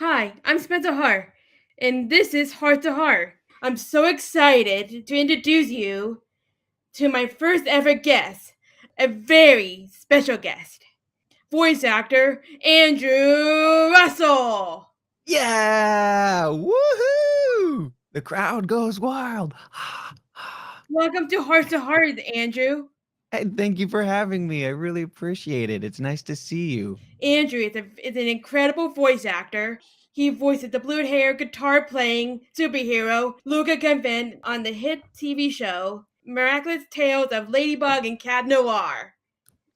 Hi, I'm Spencer Harte, and this is Heart to Heart. I'm so excited to introduce you to my first ever guest, a very special guest, voice actor Andrew Russell. Yeah! Woohoo! The crowd goes wild. Welcome to Heart, Andrew. Hey, thank you for having me. I really appreciate it. It's nice to see you. Andrew is an incredible voice actor. He voices the blue hair, guitar playing superhero Luca Convent on the hit TV show Miraculous Tales of Ladybug and Cat Noir.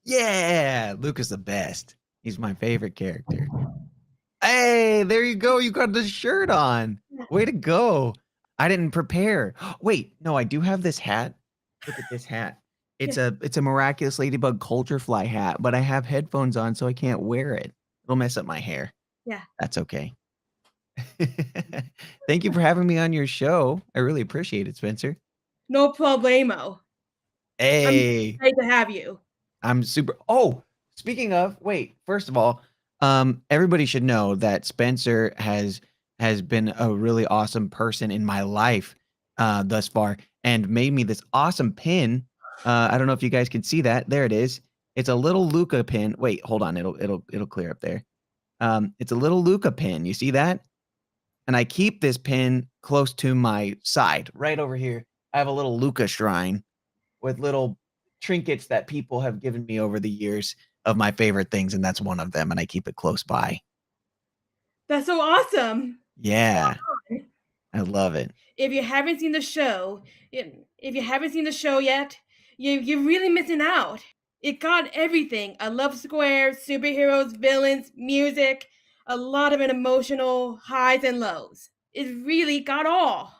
Yeah! Luke is the best. He's my favorite character. Hey, there you go. You got the shirt on. Way to go. I didn't prepare. Wait, no, I do have this hat. Look at this hat. It's a miraculous ladybug culture fly hat, but I have headphones on so I can't wear it. It'll mess up my hair. Yeah, That's okay. Thank you for having me on your show. I really appreciate it, Spencer. no problemo. I'm Hey, excited to have you. I'm super. Oh, speaking of, wait. First of all, everybody should know that Spencer has been a really awesome person in my life thus far, and made me this awesome pin. I don't know if you guys can see that. There it is. It's a little Luca pin. Wait, hold on. It'll clear up there. It's a little Luca pin. You see that? And I keep this pin close to my side, right over here. I have a little Luca shrine with little trinkets that people have given me over the years of my favorite things, and that's one of them, and I keep it close by. That's so awesome. Yeah, I love it. If you haven't seen the show, if you haven't seen the show yet, you're really missing out. It got everything: a love square, superheroes, villains, music, a lot of emotional highs and lows. It really got all.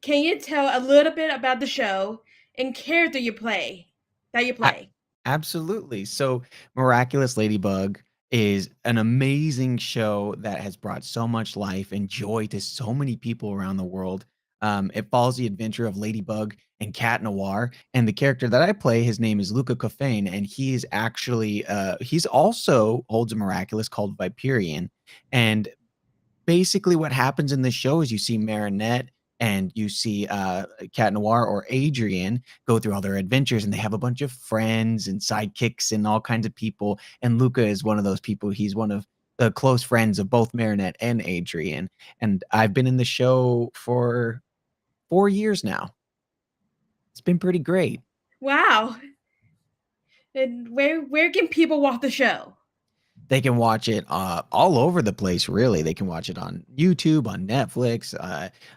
Can you tell a little bit about the show and character that you A play? absolutely. So, Miraculous Ladybug is an amazing show that has brought so much life and joy to so many people around the world. It follows the adventure of Ladybug and Cat Noir, and the character that I play, his name is Luca Cofain, and he is actually, he's also holds a miraculous called Viperian, and basically what happens in this show is you see Marinette and you see Cat Noir or Adrian go through all their adventures, and they have a bunch of friends and sidekicks and all kinds of people. And Luca is one of those people. He's one of the close friends of both Marinette and Adrian. And I've been in the show for 4 years now. It's been pretty great. Wow. And where can people watch the show? They can watch it all over the place, really. They can watch it on YouTube, on Netflix.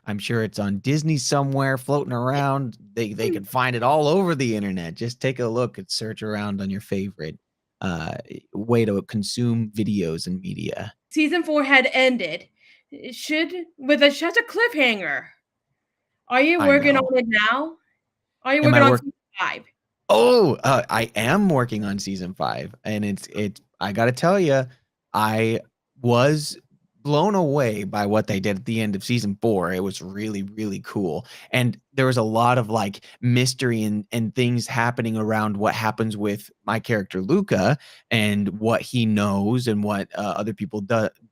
I'm sure it's on Disney somewhere floating around. They can find it all over the internet. Just take a look and search around on your favorite uh, way to consume videos and media. Season 4 had ended. It should with such a cliffhanger. Are you I working know. on it now? Are you Am working I on work? season 5? Oh, I am working on season 5, and it's. I gotta tell you, I was blown away by what they did at the end of season 4. It was really, really cool, and there was a lot of like mystery and things happening around what happens with my character Luca and what he knows and what other people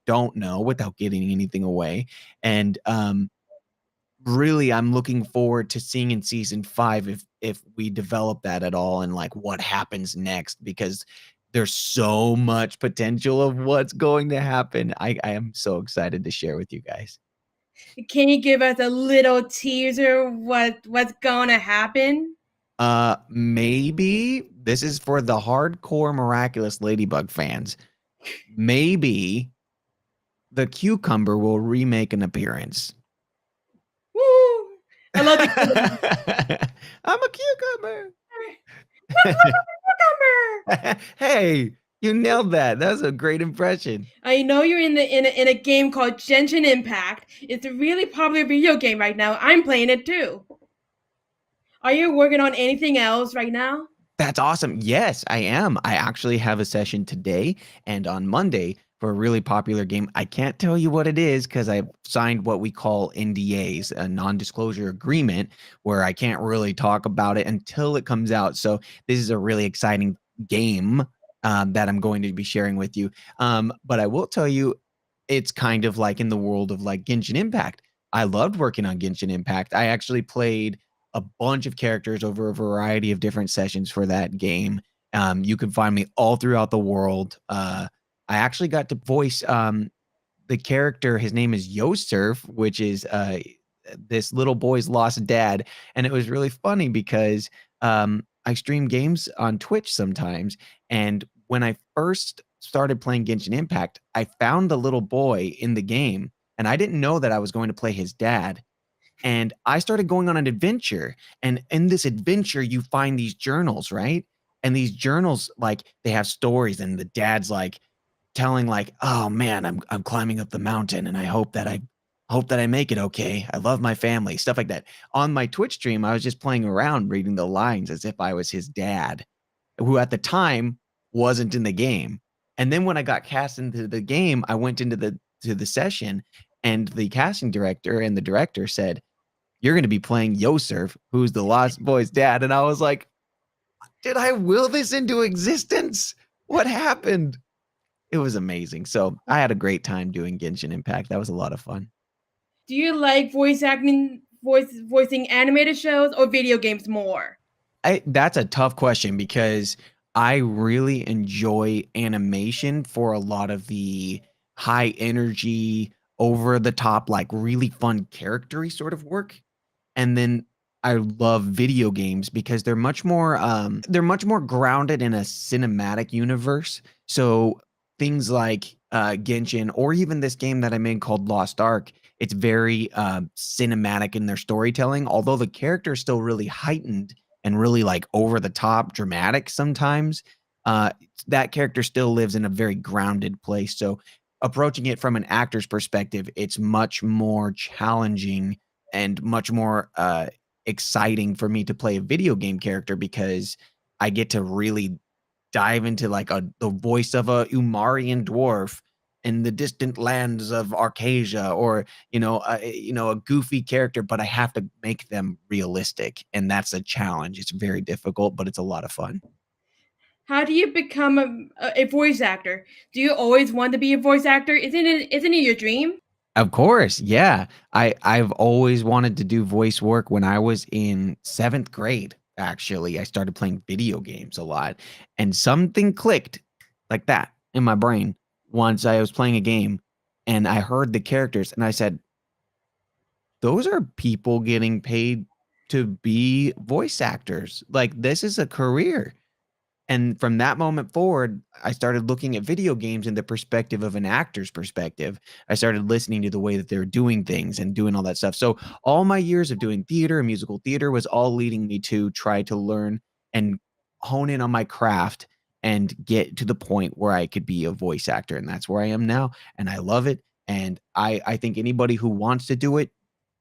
don't know without giving anything away, and really I'm looking forward to seeing in season 5 if we develop that at all and like what happens next, because there's so much potential of what's going to happen. I am so excited to share with you guys. Can you give us a little teaser what's gonna happen? Maybe this is for the hardcore Miraculous Ladybug fans. Maybe the cucumber will remake an appearance. Woo! I love the I'm a cucumber. cucumber. Hey, you nailed that. That was a great impression. I know you're in a game called Genshin Impact. It's a really popular video game right now. I'm playing it too. Are you working on anything else right now? That's awesome. Yes, I am. I actually have a session today and on Monday for a really popular game. I can't tell you what it is because I signed what we call NDAs, a non-disclosure agreement, where I can't really talk about it until it comes out. So this is a really exciting game that I'm going to be sharing with you. But I will tell you, it's kind of like in the world of like Genshin Impact. I loved working on Genshin Impact. I actually played a bunch of characters over a variety of different sessions for that game. You can find me all throughout the world. I actually got to voice the character. His name is Yosurf, which is this little boy's lost dad, and it was really funny because I stream games on Twitch sometimes, and when I first started playing Genshin Impact, I found the little boy in the game, and I didn't know that I was going to play his dad. And I started going on an adventure, and in this adventure, you find these journals, right? And these journals, like, they have stories, and the dad's like telling, like, "Oh man, I'm climbing up the mountain, and I hope that I make it okay. I love my family," stuff like that. On my Twitch stream, I was just playing around, reading the lines as if I was his dad, who at the time wasn't in the game. And then when I got cast into the game, I went into the session, and the casting director and the director said, "You're gonna be playing Yosurf, who's the Lost Boy's dad." And I was like, "Did I will this into existence? What happened?" It was amazing. So I had a great time doing Genshin Impact. That was a lot of fun. Do you like voicing animated shows or video games more? That's a tough question because I really enjoy animation for a lot of the high energy, over the top, like really fun charactery sort of work. And then I love video games because they're much more grounded in a cinematic universe. So things like Genshin, or even this game that I made called Lost Ark, it's very cinematic in their storytelling, although the character is still really heightened and really like over the top dramatic sometimes. uh that character still lives in a very grounded place. So approaching it from an actor's perspective, it's much more challenging and much more exciting for me to play a video game character because I get to really dive into like the voice of a Umarian dwarf in the distant lands of Arcasia, or a goofy character, but I have to make them realistic, and that's a challenge. It's very difficult, but it's a lot of fun. How do you become a voice actor? Do you always want to be a voice actor? Isn't it your dream? Of course, yeah. I've always wanted to do voice work. When I was in 7th grade, actually, I started playing video games a lot, and something clicked like that in my brain once I was playing a game, and I heard the characters, and I said, "Those are people getting paid to be voice actors. Like, this is a career." And from that moment forward, I started looking at video games in the perspective of an actor's perspective. I started listening to the way that they're doing things and doing all that stuff. So all my years of doing theater and musical theater was all leading me to try to learn and hone in on my craft and get to the point where I could be a voice actor. And that's where I am now. And I love it. And I think anybody who wants to do it,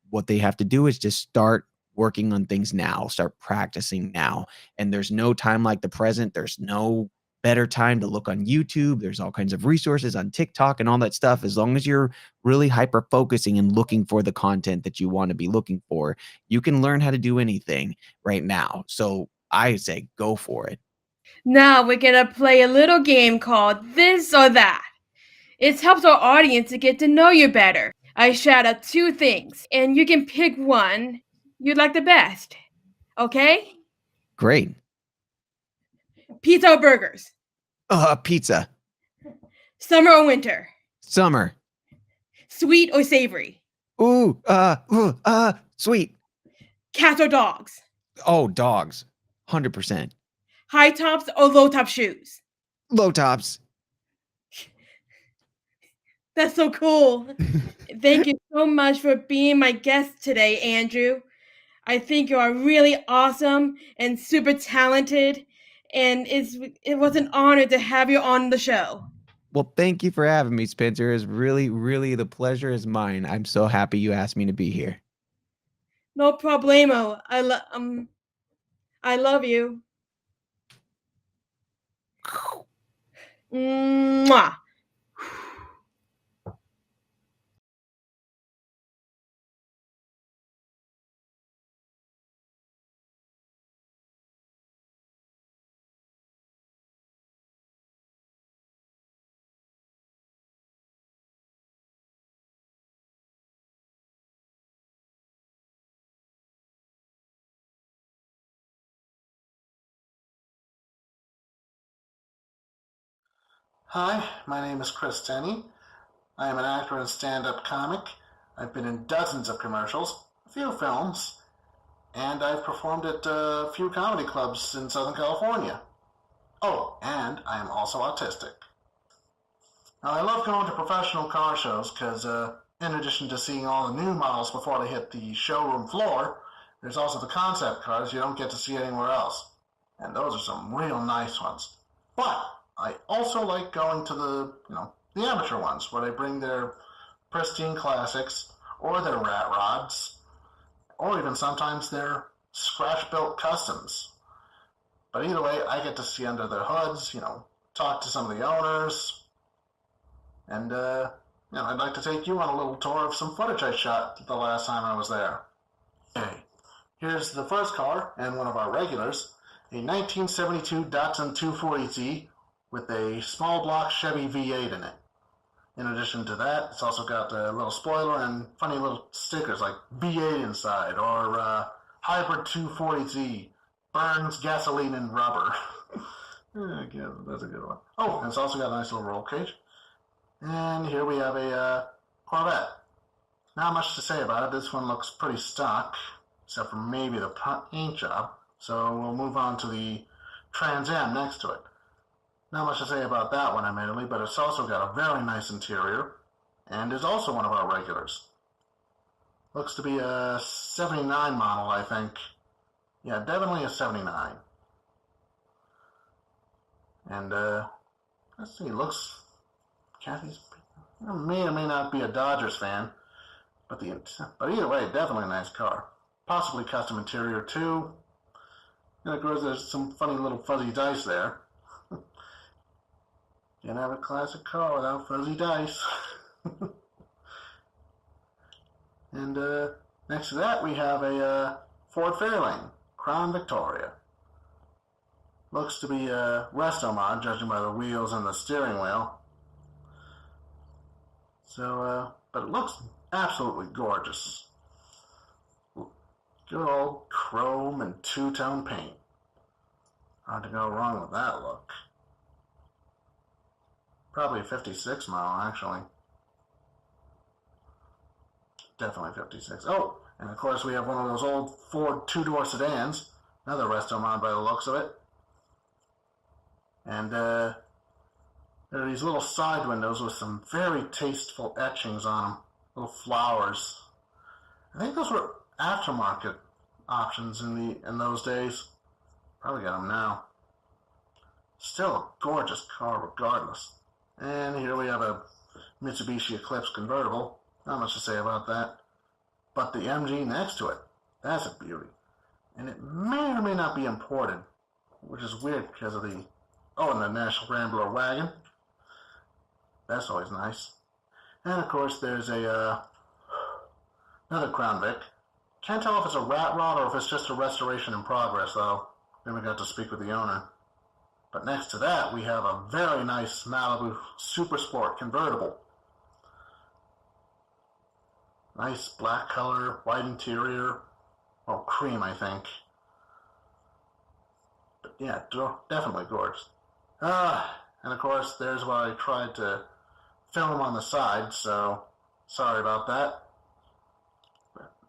what they have to do is just start working on things now, start practicing now. And there's no time like the present. There's no better time to look on YouTube. There's all kinds of resources on TikTok and all that stuff. As long as you're really hyper focusing and looking for the content that you want to be looking for, you can learn how to do anything right now. So I say go for it. Now we're gonna play a little game called This or That. It helps our audience to get to know you better. I shout out two things, and you can pick one you'd like the best. Okay? Great. Pizza or burgers? Pizza. Summer or winter? Summer. Sweet or savory? Sweet. Cats or dogs? Oh, dogs. 100%. High tops or low top shoes? Low tops. That's so cool. Thank you so much for being my guest today, Andrew. I think you are really awesome and super talented, and it was an honor to have you on the show. Well, thank you for having me, Spencer. It's really, really, the pleasure is mine. I'm so happy you asked me to be here. No problemo. I love you. Mwah. Hi, my name is Chris Tenney. I am an actor and stand-up comic. I've been in dozens of commercials, a few films, and I've performed at a few comedy clubs in Southern California. Oh, and I am also autistic. Now, I love going to professional car shows because, in addition to seeing all the new models before they hit the showroom floor, there's also the concept cars you don't get to see anywhere else. And those are some real nice ones. But I also like going to the amateur ones where they bring their pristine classics or their rat rods or even sometimes their scratch-built customs. But either way, I get to see under their hoods, talk to some of the owners, and I'd like to take you on a little tour of some footage I shot the last time I was there. Okay, here's the first car and one of our regulars, a 1972 Datsun 240Z with a small block Chevy V8 in it. In addition to that, it's also got a little spoiler and funny little stickers like V8 inside or Hybrid 240Z, burns gasoline and rubber. Yeah, that's a good one. Oh, and it's also got a nice little roll cage. And here we have a Corvette. Not much to say about it. This one looks pretty stock, except for maybe the paint job. So we'll move on to the Trans Am next to it. Not much to say about that one, admittedly, but it's also got a very nice interior, and is also one of our regulars. Looks to be a 79 model, I think. Yeah, definitely a 79. And, let's see, Kathy's may or may not be a Dodgers fan, but either way, definitely a nice car. Possibly custom interior, too. And of course, there's some funny little fuzzy dice there. Can't have a classic car without fuzzy dice. And next to that, we have a Ford Fairlane, Crown Victoria. Looks to be a resto mod, judging by the wheels and the steering wheel. So, but it looks absolutely gorgeous. Good old chrome and two-tone paint. Hard to go wrong with that look. Probably a 56 model, actually. Definitely 56. Oh, and of course we have one of those old Ford two-door sedans. Another resto mod by the looks of it. And there are these little side windows with some very tasteful etchings on them. Little flowers. I think those were aftermarket options in those days. Probably got them now. Still a gorgeous car regardless. And here we have a Mitsubishi Eclipse convertible. Not much to say about that. But the MG next to it, that's a beauty. And it may or may not be imported, which is weird because of and the National Rambler wagon. That's always nice. And of course there's another Crown Vic. Can't tell if it's a rat rod or if it's just a restoration in progress, though. Then we got to speak with the owner. But next to that, we have a very nice Malibu Super Sport convertible. Nice black color, white interior. Well, cream, I think. But yeah, definitely gorgeous. And of course, there's where I tried to film on the side, so sorry about that.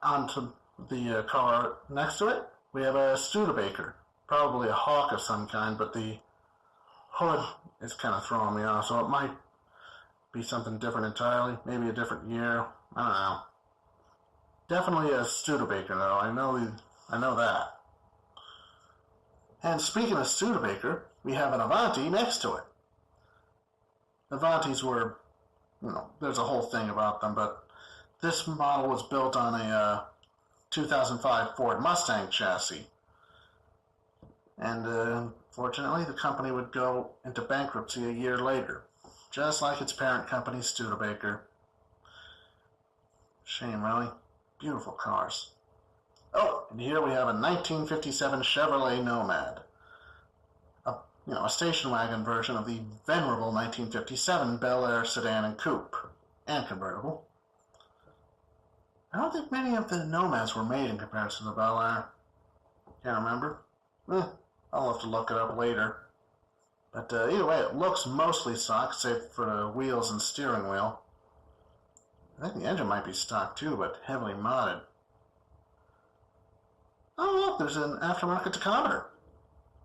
On to the car next to it, we have a Studebaker. Probably a Hawk of some kind, but the hood is kind of throwing me off, so it might be something different entirely. Maybe a different year. I don't know. Definitely a Studebaker, though. I know that. And speaking of Studebaker, we have an Avanti next to it. Avantis were, there's a whole thing about them, but this model was built on a 2005 Ford Mustang chassis. And unfortunately, the company would go into bankruptcy a year later, just like its parent company, Studebaker. Shame, really. Beautiful cars. Oh, and here we have a 1957 Chevrolet Nomad. A station wagon version of the venerable 1957 Bel Air sedan and coupe, and convertible. I don't think many of the Nomads were made in comparison to the Bel Air. Can't remember. I'll have to look it up later. But either way, it looks mostly stock, save for the wheels and steering wheel. I think the engine might be stock too, but heavily modded. Oh, look, there's an aftermarket tachometer.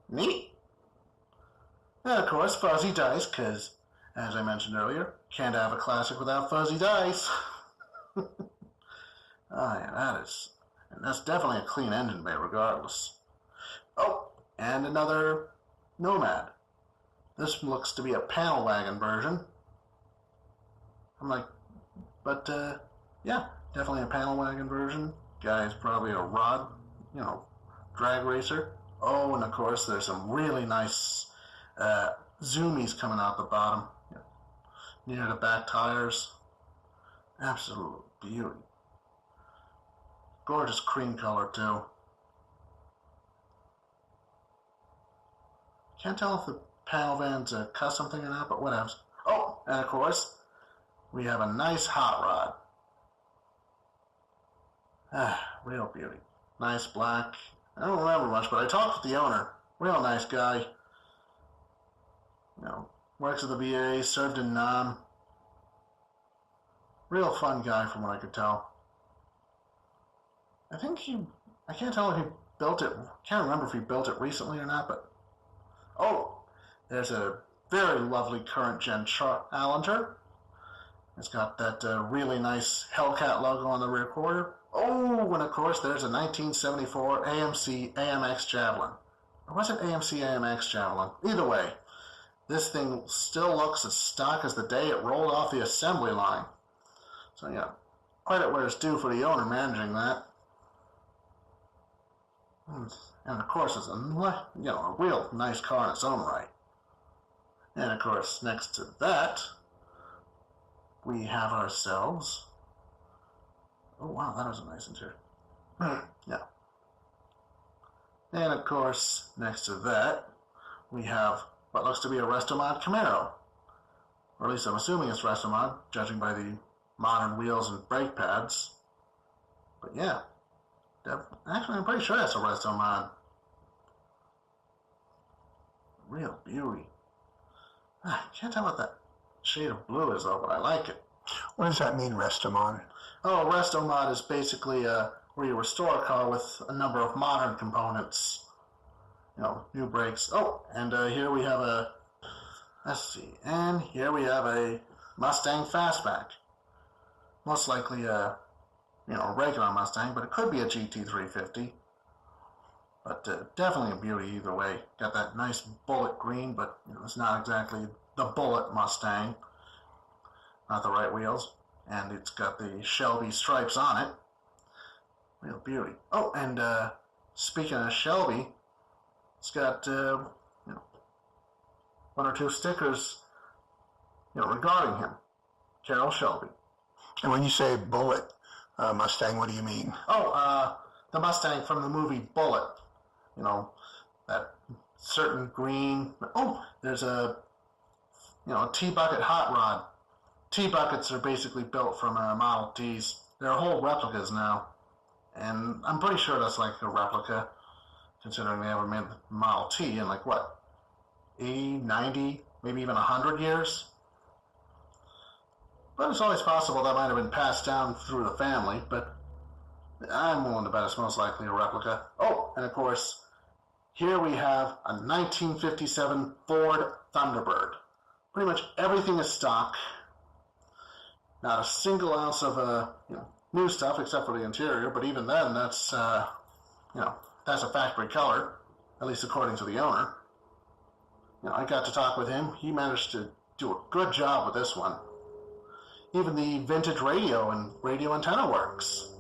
Neat. And of course, fuzzy dice, because, as I mentioned earlier, can't have a classic without fuzzy dice. Oh, yeah, that's definitely a clean engine bay regardless. Oh, and another Nomad. This looks to be a panel wagon version. I'm like, but, yeah, definitely a panel wagon version. Guy's probably a rod, drag racer. Oh, and of course, there's some really nice zoomies coming out the bottom, near the back tires. Absolute beauty. Gorgeous cream color, too. Can't tell if the panel van's a custom thing or not, but whatevs. Oh, and of course, we have a nice hot rod. Real beauty. Nice black. I don't remember much, but I talked with the owner. Real nice guy. Works at the VA, served in Nam. Real fun guy from what I could tell. I can't tell if he built it, can't remember if he built it recently or not, but, oh, there's a very lovely current gen Allenter. It's got that really nice Hellcat logo on the rear quarter. Oh, and of course there's a 1974 AMC AMX Javelin. Or was it AMC AMX Javelin? Either way, this thing still looks as stock as the day it rolled off the assembly line. So yeah, credit where it's due for the owner managing that. And of course it's a real nice car in its own right. And of course next to that, we have ourselves... Oh wow, that was a nice interior. Yeah. And of course, next to that, we have what looks to be a Restomod Camaro. Or at least I'm assuming it's Restomod, judging by the modern wheels and brake pads. But yeah, actually I'm pretty sure that's a Restomod. Real beauty. I can't tell what that shade of blue is though, but I like it. What does that mean, Restomod? Oh, Restomod is basically where you restore a car with a number of modern components. New brakes. Oh, and here we have a Mustang Fastback. Most likely a regular Mustang, but it could be a GT350. But definitely a beauty either way. Got that nice bullet green, but it's not exactly the bullet Mustang. Not the right wheels. And it's got the Shelby stripes on it. Real beauty. Oh, and speaking of Shelby, it's got one or two stickers regarding him. Carroll Shelby. And when you say bullet Mustang, what do you mean? Oh, the Mustang from the movie Bullet. That certain green. Oh, there's a T-bucket hot rod. T-buckets are basically built from Model Ts. They're whole replicas now. And I'm pretty sure that's like a replica, considering they ever made the Model T in 80, 90, maybe even 100 years? But it's always possible that might have been passed down through the family, but I'm willing to bet it's most likely a replica. Oh, and of course, here we have a 1957 Ford Thunderbird. Pretty much everything is stock. Not a single ounce of new stuff except for the interior, but even then, that's that's a factory color, at least according to the owner. I got to talk with him. He managed to do a good job with this one. Even the vintage radio and radio antenna works,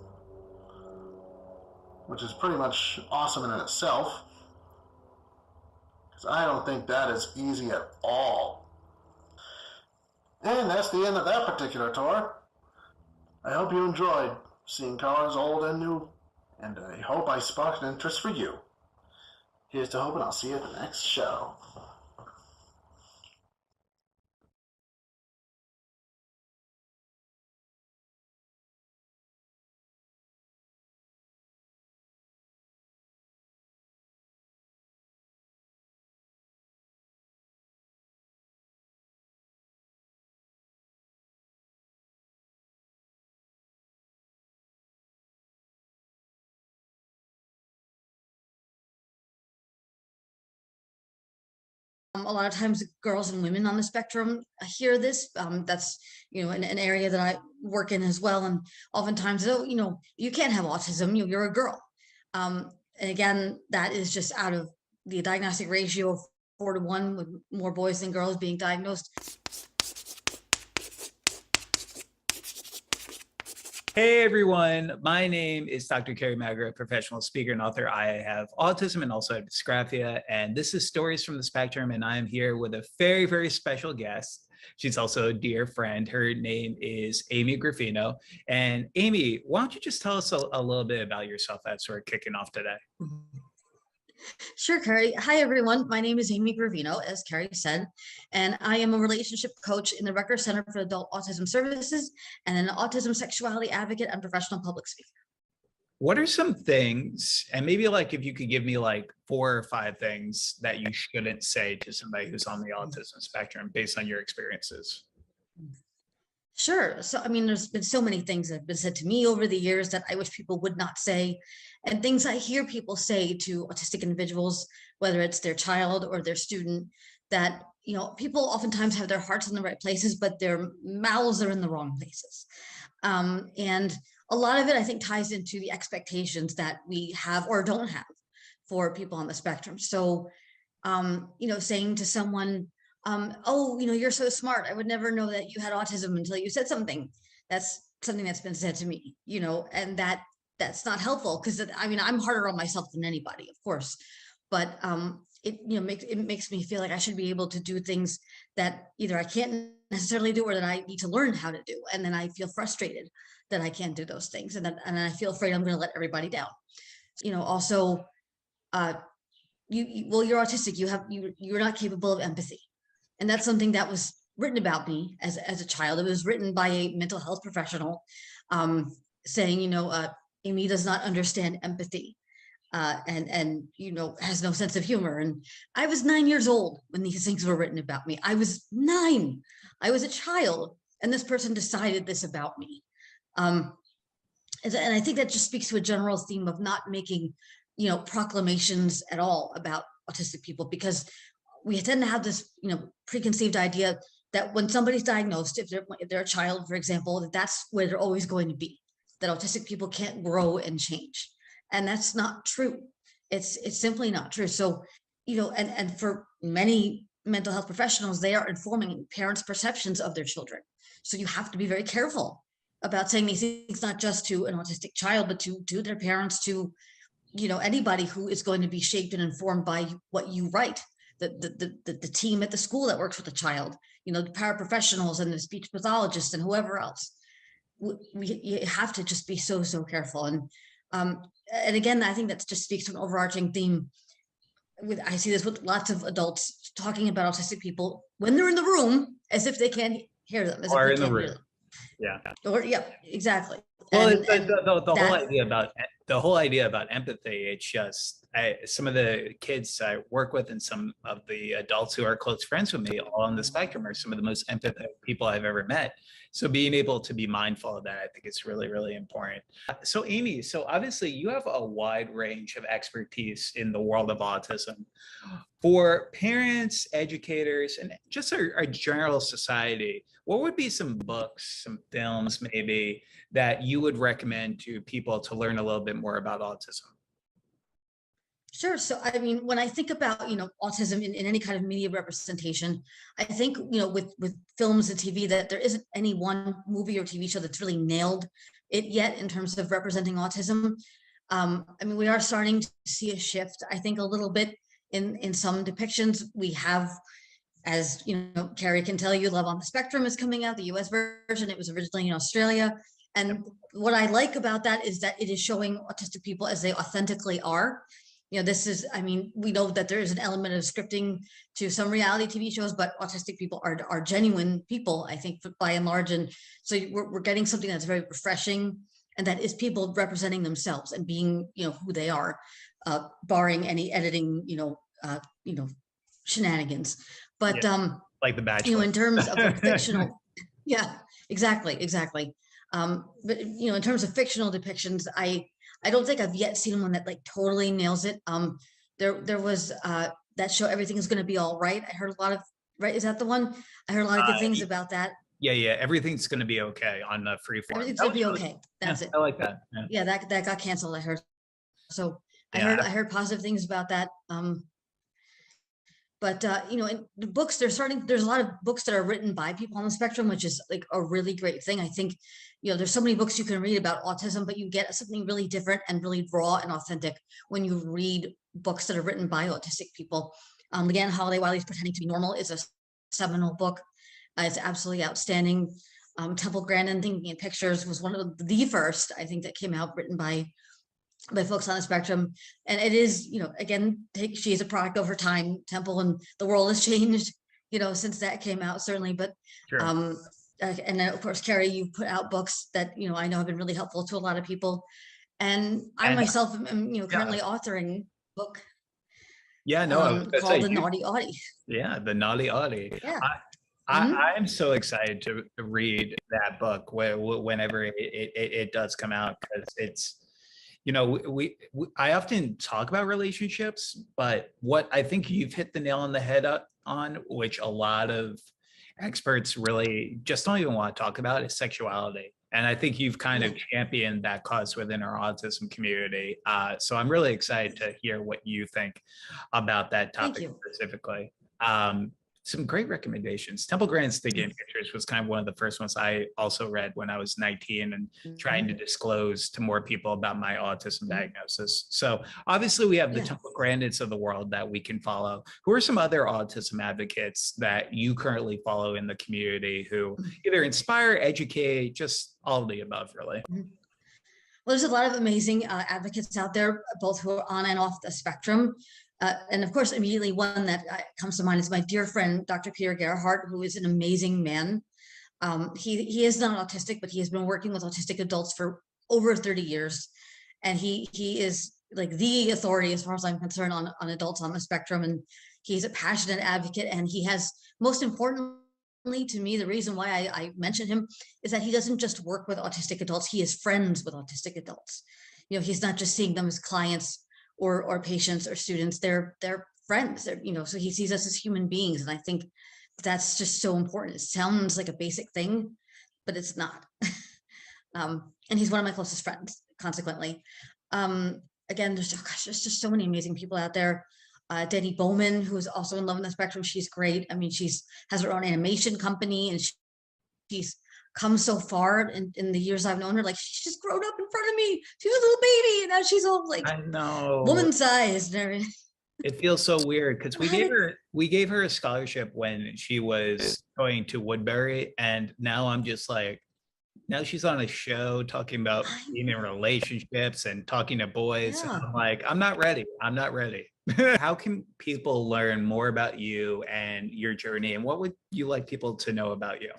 which is pretty much awesome in itself, because I don't think that is easy at all. And that's the end of that particular tour. I hope you enjoyed seeing cars old and new, and I hope I sparked an interest for you. Here's to hope, and I'll see you at the next show. A lot of times girls and women on the spectrum hear this. That's, an area that I work in as well. And oftentimes, oh, you can't have autism, you're a girl. And again, that is just out of the diagnostic ratio of 4-to-1, with more boys than girls being diagnosed. Hey everyone, my name is Dr. Kerry Magro, professional speaker and author. I have autism and also have dysgraphia, and this is Stories from the Spectrum, and I am here with a very, very special guest. She's also a dear friend. Her name is Amy Graffino. And Amy, why don't you just tell us a little bit about yourself as we're kicking off today? Sure, Kerry. Hi, everyone. My name is Amy Gravino, as Kerry said, and I am a relationship coach in the Rutgers Center for Adult Autism Services and an autism sexuality advocate and professional public speaker. What are some things, and maybe like if you could give me like 4 or 5 things that you shouldn't say to somebody who's on the autism spectrum based on your experiences? Sure. So, there's been so many things that have been said to me over the years that I wish people would not say, and things I hear people say to autistic individuals, whether it's their child or their student, that, people oftentimes have their hearts in the right places, but their mouths are in the wrong places. And a lot of it, I think, ties into the expectations that we have or don't have for people on the spectrum. So, saying to someone, oh, you're so smart, I would never know that you had autism until you said something. That's something that's been said to me, and that's not helpful, because I'm harder on myself than anybody, of course, but it makes me feel like I should be able to do things that either I can't necessarily do or that I need to learn how to do, and then I feel frustrated that I can't do those things, and I feel afraid I'm going to let everybody down. Also, you're autistic, you're not capable of empathy. And that's something that was written about me as a child. It was written by a mental health professional, saying, Amy does not understand empathy, and has no sense of humor. And I was 9 years old when these things were written about me. I was 9. I was a child, and this person decided this about me. And I think that just speaks to a general theme of not making, proclamations at all about autistic people, because we tend to have this, preconceived idea that when somebody's diagnosed, if they're a child, for example, that's where they're always going to be, that autistic people can't grow and change. And that's not true. It's simply not true. So, and for many mental health professionals, they are informing parents' perceptions of their children. So you have to be very careful about saying these things, not just to an autistic child, but to their parents, to, anybody who is going to be shaped and informed by what you write. The team at the school that works with the child, the paraprofessionals and the speech pathologists and whoever else. You have to just be so careful. And again, I think that just speaks to an overarching theme. I see this with lots of adults talking about autistic people when they're in the room, as if they can't hear them. As Or if in the room. Yeah. Or exactly. Well, the whole idea about empathy, it's just some of the kids I work with and some of the adults who are close friends with me all on the spectrum are some of the most empathetic people I've ever met. So being able to be mindful of that, I think is really, really important. So Amy, so obviously you have a wide range of expertise in the world of autism. For parents, educators, and just our general society, what would be some books, some films maybe, that you would recommend to people to learn a little bit more about autism? Sure. So, when I think about, autism in any kind of media representation, I think, with films and TV, that there isn't any one movie or TV show that's really nailed it yet in terms of representing autism. We are starting to see a shift, I think, a little bit in some depictions. We have, as Kerry can tell you, Love on the Spectrum is coming out, the US version. It was originally in Australia. And what I like about that is that it is showing autistic people as they authentically are. This is, we know that there is an element of scripting to some reality TV shows, but autistic people are genuine people, I think, by and large. And so we're getting something that's very refreshing, and that is people representing themselves and being, who they are, barring any editing, shenanigans. But like The Bachelor. in terms of fictional, yeah, exactly. But in terms of fictional depictions, I don't think I've yet seen one that like totally nails it. there was that show, Everything Is Going to Be All Right. I heard a lot of, right? Is that the one? I heard a lot of good things about that. Yeah, everything's going to be okay on the Freeform. Everything's going to be okay. That's it. I like that. Yeah, that got canceled, I heard. So I Yeah. heard positive things about that. But you know, in the books, there's a lot of books that are written by people on the spectrum, which is like a really great thing. I think, you know, there's so many books you can read about autism, but you get something really different and really raw and authentic when you read books that are written by autistic people. Again, Holiday Wiley's Pretending to Be Normal is a seminal book. It's absolutely outstanding. Temple Grandin, Thinking in Pictures, was one of the first, I think, that came out written by folks on the spectrum. And it is, you know, again, she is a product of her time, Temple, and the world has changed, you know, since that came out, certainly. But Sure. and then of course, Kerry, you've put out books that, you know, I know have been really helpful to a lot of people. And I myself am, you know, currently authoring a book. Yeah, no, I was gonna called say, The Naughty Audie. Yeah, The Naughty Audie. Yeah. I'm so excited to read that book whenever it does come out, because it's, you know, I often talk about relationships, but what I think you've hit the nail on the head on, which a lot of experts really just don't even want to talk about, is sexuality. And I think you've kind of championed that cause within our autism community. So I'm really excited to hear what you think about that topic specifically. Some great recommendations. Temple Grandin's Thinking in Pictures was kind of one of the first ones I also read when I was 19 and trying to disclose to more people about my autism diagnosis. So obviously we have the Temple Grandins of the world that we can follow. Who are some other autism advocates that you currently follow in the community who either inspire, educate, just all of the above, really? Well, there's a lot of amazing advocates out there, both who are on and off the spectrum. And of course, immediately one that comes to mind is my dear friend, Dr. Peter Gerhardt, who is an amazing man. He is not autistic, but he has been working with autistic adults for over 30 years. And he is like the authority, as far as I'm concerned, on adults on the spectrum. And he's a passionate advocate. And he has, most importantly to me, the reason why I mention him is that he doesn't just work with autistic adults, he is friends with autistic adults. You know, he's not just seeing them as clients or patients or students, they're friends. They're, you know, so he sees us as human beings. And I think that's just so important. It sounds like a basic thing, but it's not. And he's one of my closest friends, consequently. Again, there's just so many amazing people out there. Denny Bowman, who is also in Love on the Spectrum, she's great. I mean, has her own animation company, and she's come so far in the years I've known her. Like, she's just grown up in front of me. She was a little baby, and now she's all like, I know, woman sized and everything. It feels so weird because we gave her a scholarship when she was going to Woodbury, and now I'm just like, now she's on a show talking about being in relationships and talking to boys. And I'm like, I'm not ready. I'm not ready. How can people learn more about you and your journey, and what would you like people to know about you?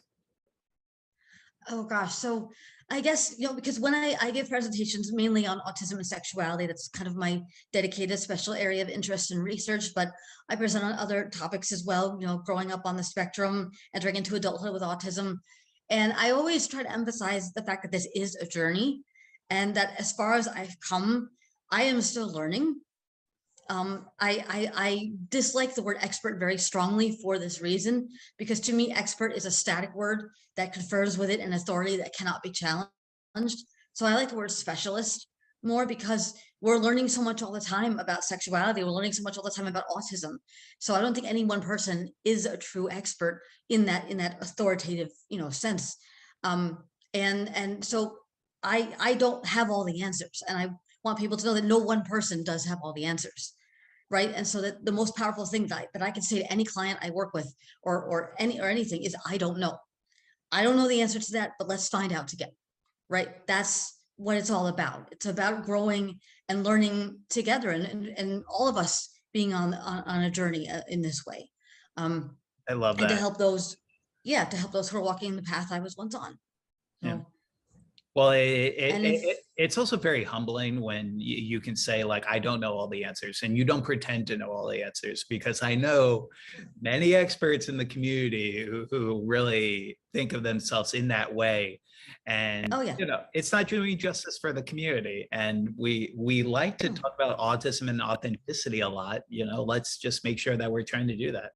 Oh gosh, so I guess, you know, because when I give presentations mainly on autism and sexuality, that's kind of my dedicated special area of interest and research, but I present on other topics as well, you know, growing up on the spectrum, entering into adulthood with autism. And I always try to emphasize the fact that this is a journey, and that as far as I've come, I am still learning. I dislike the word expert very strongly for this reason, because to me, expert is a static word that confers with it an authority that cannot be challenged. So I like the word specialist more, because we're learning so much all the time about sexuality. We're learning so much all the time about autism. So I don't think any one person is a true expert in that authoritative, you know, sense. And so I don't have all the answers, and I want people to know that no one person does have all the answers. Right. And so that the most powerful thing that I can say to any client I work with or anything is, I don't know. I don't know the answer to that, but let's find out together. Right. That's what it's all about. It's about growing and learning together, and all of us being on a journey in this way. I love that. And to help those who are walking the path I was once on. So, yeah. Well, And it's also very humbling when you can say, like, I don't know all the answers, and you don't pretend to know all the answers, because I know many experts in the community who really think of themselves in that way. And, oh yeah, it's not doing justice for the community. And we like to No. talk about autism and authenticity a lot. Let's just make sure that we're trying to do that.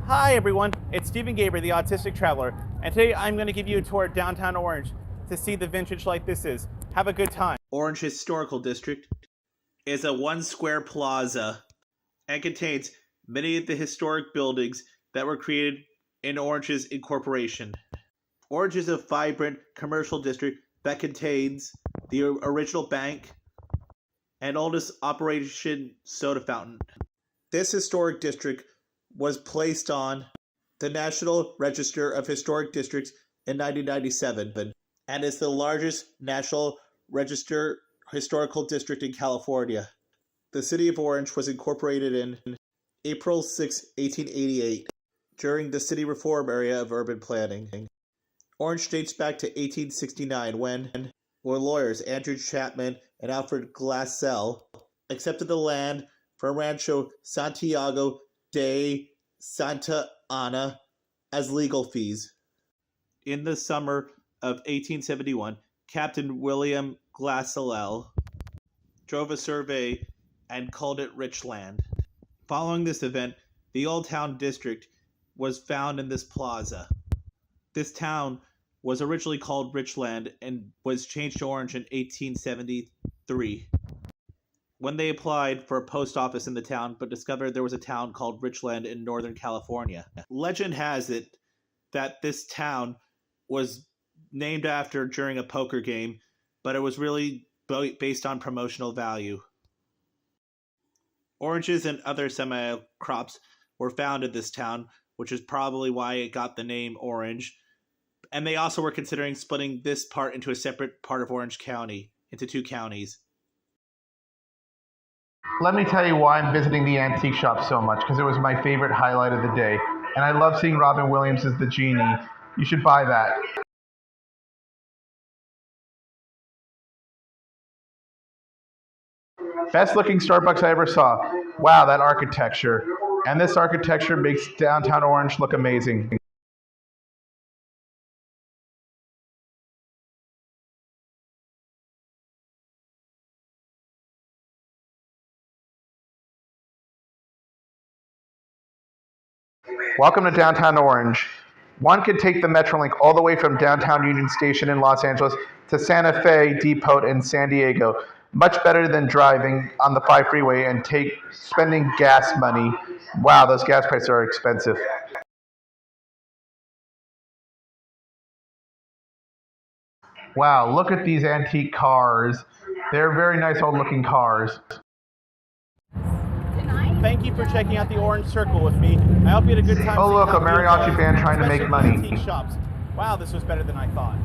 Hi everyone, it's Stephen Gaiber, the Autistic Traveler, and today I'm going to give you a tour of downtown Orange to see the vintage like this is. Have a good time. Orange Historical District is a one-square plaza and contains many of the historic buildings that were created in Orange's incorporation. Orange is a vibrant commercial district that contains the original bank and oldest operation soda fountain. This historic district was placed on the National Register of Historic Districts in 1997 and is the largest National Register historical district in California. The city of Orange was incorporated in April 6, 1888 during the city reform area of urban planning. Orange dates back to 1869 when lawyers Andrew Chapman and Alfred Glassell accepted the land from Rancho Santiago de Santa Ana as legal fees. In the summer of 1871, Captain William Glassell drove a survey and called it Richland. Following this event, the Old Town District was found in this plaza. This town was originally called Richland and was changed to Orange in 1873. When they applied for a post office in the town, but discovered there was a town called Richland in Northern California. Legend has it that this town was named after during a poker game, but it was really based on promotional value. Oranges and other semi-crops were found in this town, which is probably why it got the name Orange. And they also were considering splitting this part into a separate part of Orange County, into two counties. Let me tell you why I'm visiting the antique shop so much, because it was my favorite highlight of the day. And I love seeing Robin Williams as the genie. You should buy that. Best looking Starbucks I ever saw. Wow, that architecture. And this architecture makes downtown Orange look amazing. Welcome to downtown Orange. One could take the Metrolink all the way from downtown Union Station in Los Angeles to Santa Fe Depot in San Diego. Much better than driving on the 5 freeway and spending gas money. Wow, those gas prices are expensive. Wow, look at these antique cars. They're very nice old looking cars. Thank you for checking out the Orange Circle with me. I hope you had a good time. Oh look, a seeing how mariachi beautiful band trying to especially make money. antique shops. Wow, this was better than I thought.